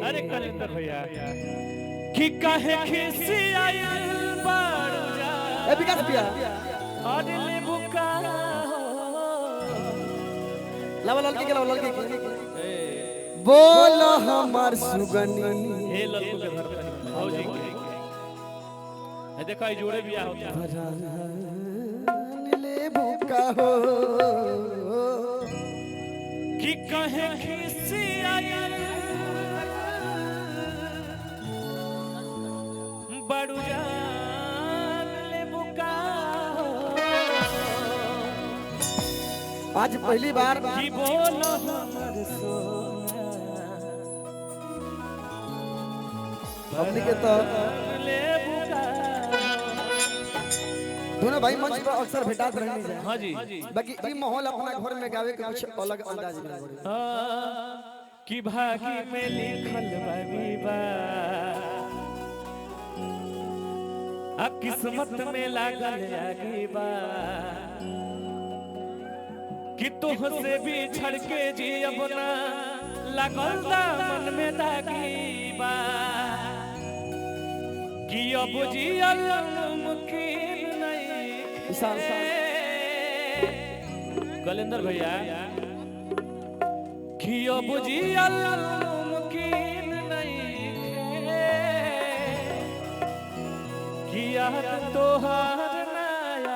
अरे कलेंदर भैया कि काहे खिसी आइल बारू जा ए विकास भैया और ले बुका लावा लड़की के लावा लड़की के बोल हमार सुगनी हे ललकू के घर पे भौजी के ए देखो ये जोड़े बियाह होता ले बुका हो कि काहे खिसी आइल बारू जा ले बुका आज पहली बार कि बोलो हमर सोना हमनी के तो ले बुका दोनों भाई मंच पर अक्सर भेटात रहनी जाए। हां जी बाकी ई माहौल अपना घर में गावे के कुछ अलग अंदाज में लगे कि भागी में लिखल बा आ किस्मत में लागल आगे बा कि तोह से भी छड़ के जियब ना लागल दामन में दागी बा कि अब जियल मुमकिन नहीं विशाल कलेंदर भैया कि अब जियल मुमकिन नहीं कि याद तोहार ना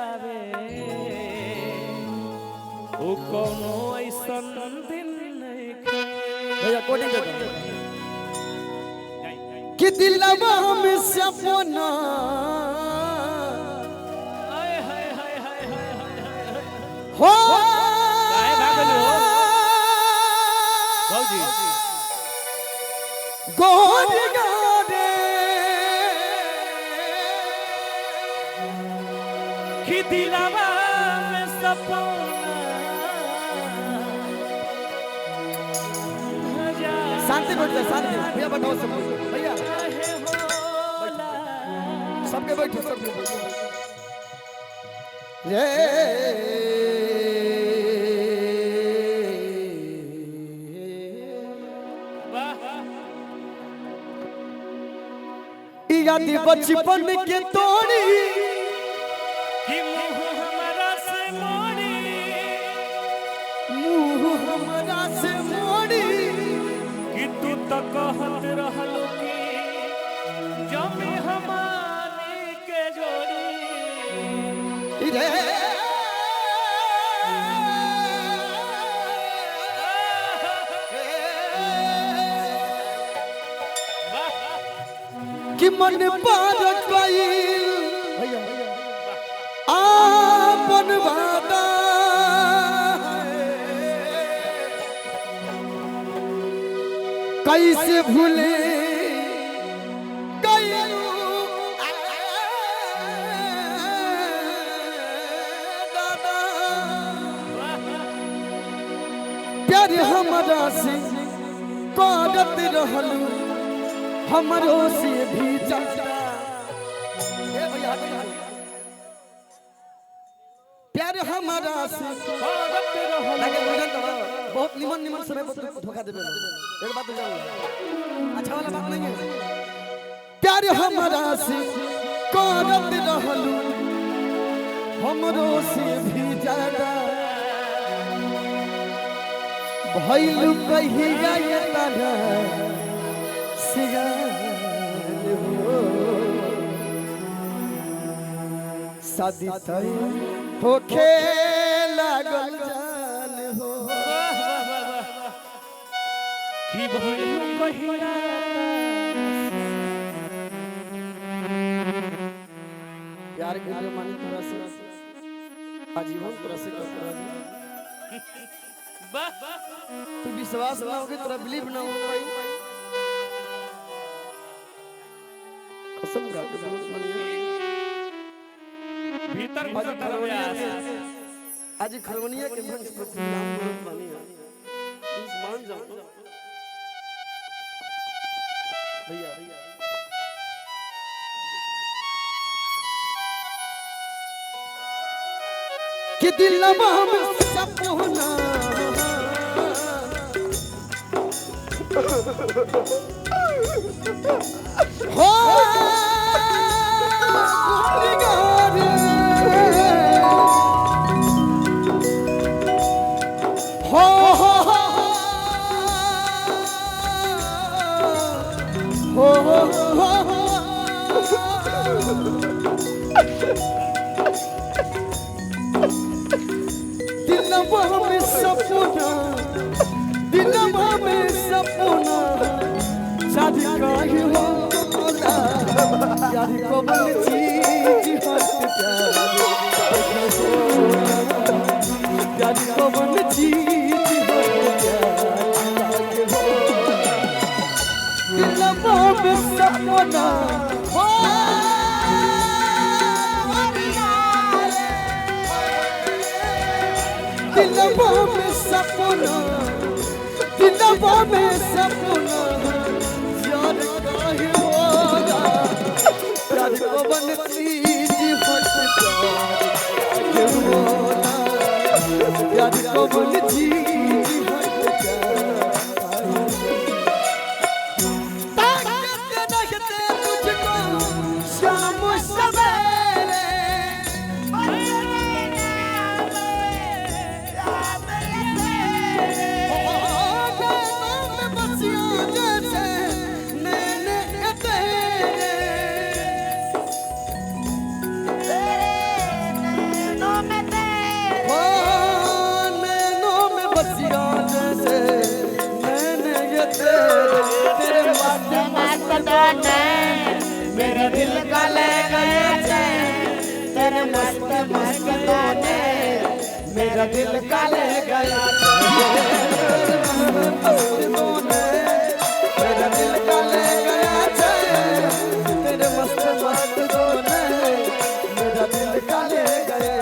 आवे ओ कोनो ऐसन दिन नहीं भैया कोडिंग कर कि दिलवा में सपना हाय हाय हाय हाय हाय हो काहे भागल हो भौजी गोद गारे कि दिलवा में सपना शांति बैठ जा शांति भैया बताओ सब भैया सबके बैठो सबके बैठो रे याद बचपन के तोड़ी कि मुँह हमारा से मोड़ी मुँह हमरा से मोड़ी कि तू तो कहत रहलो कि जमी हमारी के जोड़ी रे कि मन पार गईल भैया आपन वादा कैसे भूले गईलू दादा प्यार हमरा से करत रहलू हमरो से भी ज्यादा प्यार हमारा से बहुत निमन निमन समय पर धोखा देबे एक बात जानो अच्छा वाला बात नहीं है प्यार हमारा से करत रहलू हमरो से भी ज्यादा भइलू कहिया ये तारा शादी तय होखे लागल जान हो कि भइलू कहिया प्यार के जो मानी तोरा से आजीवन तोरा से करता रही तू विश्वास ना होगे तोरा बिलीव ना हो भाई कसम खा के बोल मानिए भीतर आज भीतर खरवनिया तरबिया आज खरवनिया के मंच पर नाम बोलत मानिए प्लीज मान जाओ भैया कि दिलवा में सपना हो निगारे हो हो दिलवा में सपना शादी काहे होला यार कौन चीज हट यार कौन चीज हट दिलवा में सपना दिलवा में सपना दिलवा में सपना यार काहे होला यार कौन चीज हट काहे होला यार कौन चीज हट ताकत रखते तुझको शाम सवेरे मेरा दिल का ले गए तेरे मस्त मस्त गाने मेरा दिल का ले गया मेरा दिल का ले गया तेरे मस्त मस्त गाने मेरा दिल का ले गया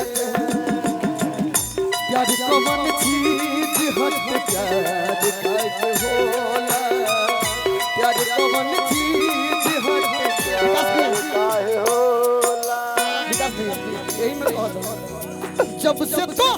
यार कौन चीज हट प्यार काहे होला यार कौन चीज हट प्यार काहे होला यही मैं कहता हूं जब से तो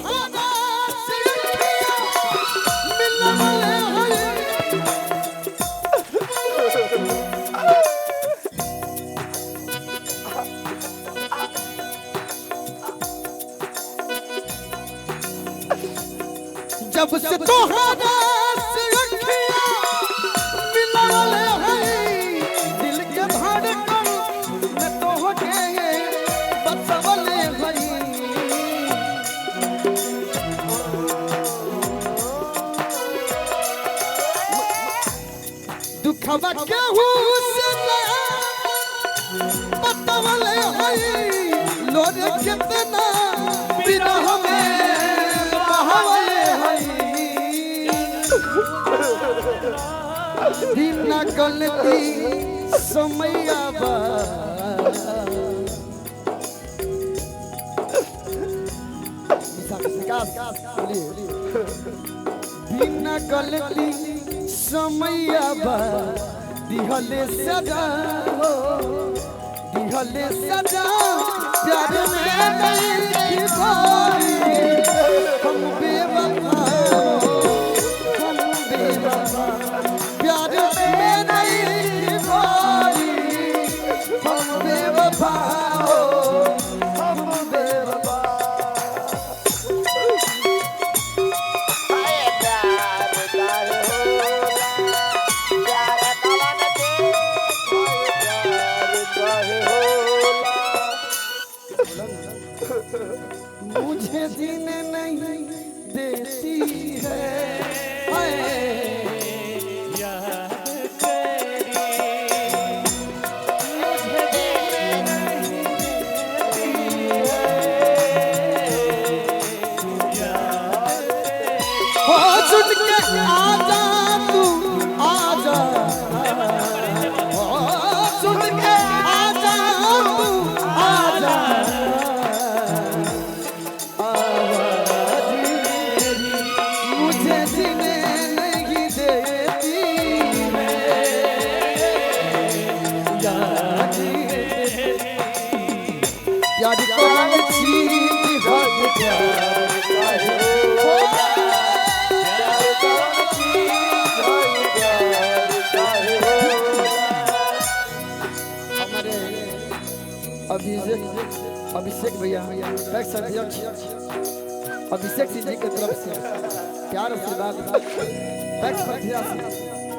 जब से तोहरा से अखियां मिलले हैं दिल के धड़कन में तोहके बसवले हैं दुखवा केहू से बतवले हैं लोग कितना विरह में बहवले हैं दिन गलती समैया बा बिना गलती समैया बा दिहले सजा हो दिहले सजा प्यार में नहीं कोई हम बेवफा हम बेवफा प्यार में नहीं कोई हम बेवफा हम बेवफा मुझे जीने नहीं देती है याद तेरी मुझे जीने नहीं देती है याद हो सुन के आजा तू आजा हो सुन के आजा तू आजा मुझे जीने नहीं देती है याद यार कौन चीज हट प्यार काहे होला यार कौन चीज हट प्यार अभिषेक भैया टैक्स अध्यक्ष अभिषेक सिंह जी की तरफ से प्यार आशीर्वाद टैक्स मुखिया से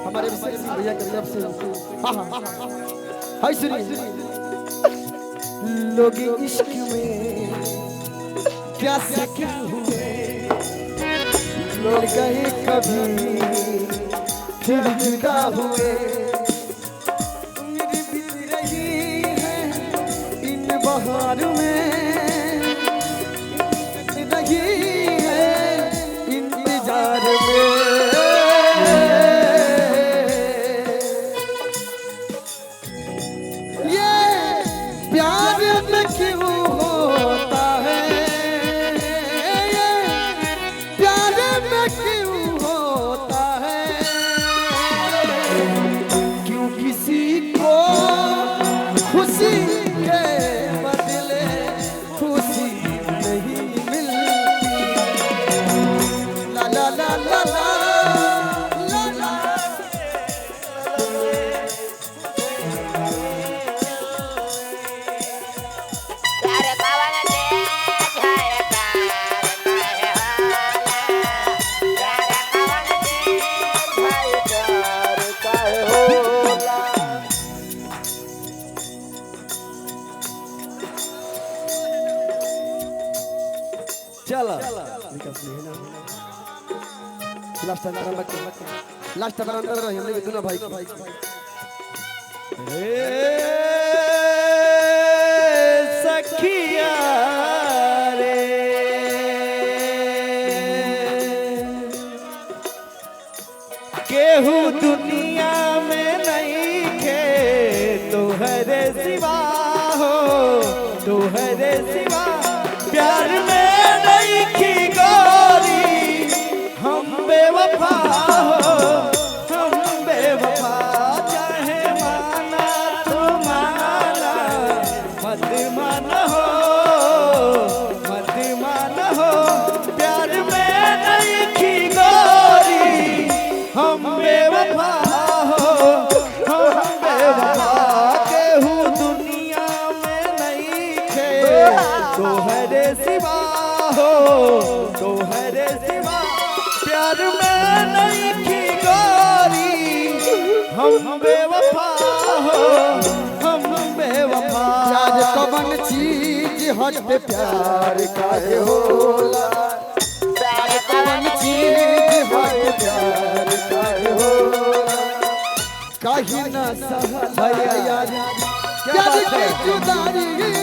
हमारे अभिषेक सिंह भैया की तरफ से हाँ हाँ हाय सुनिए लोग इश्क में क्या से क्या हुए लोग गए कभी फिर जुदा हुए उम्र बीत रही है इन बहार में रही है इंतजार में ये प्यार में क्यों होता है ये प्यार में क्यों होता है क्यों किसी को खुशी के बदले खुशी नहीं मिलती ला ला ला ला ला ला ला प्यार कवन दे जाए प्यार कवन दे भाई प्यार काहे होला चला लास्ट टाइम अंदर रही हमने भी दोनों भाई सखिया रे केहू दुनिया में नहीं खे तोहरे सिवा हो तोहरे सिवा प्यार में नहीं की गोरी हम बेवफा हो हम बेवफा चाहे माना तो माना मत माना हो मत माना हो प्यार में नहीं की गोरी हम बेवफा हो हम बेवफा केहू दुनिया में नहीं खे तोहरे सिवा हो तोहरे सिवा प्यार में नहीं की गोरी हम बेवफा हो हम बेवफा प्यार कवन चीज हट पे प्यार काहे होला प्यार कवन चीज हट प्यार काहे होला कहीं ना सहल भैया यार क्या जुदाई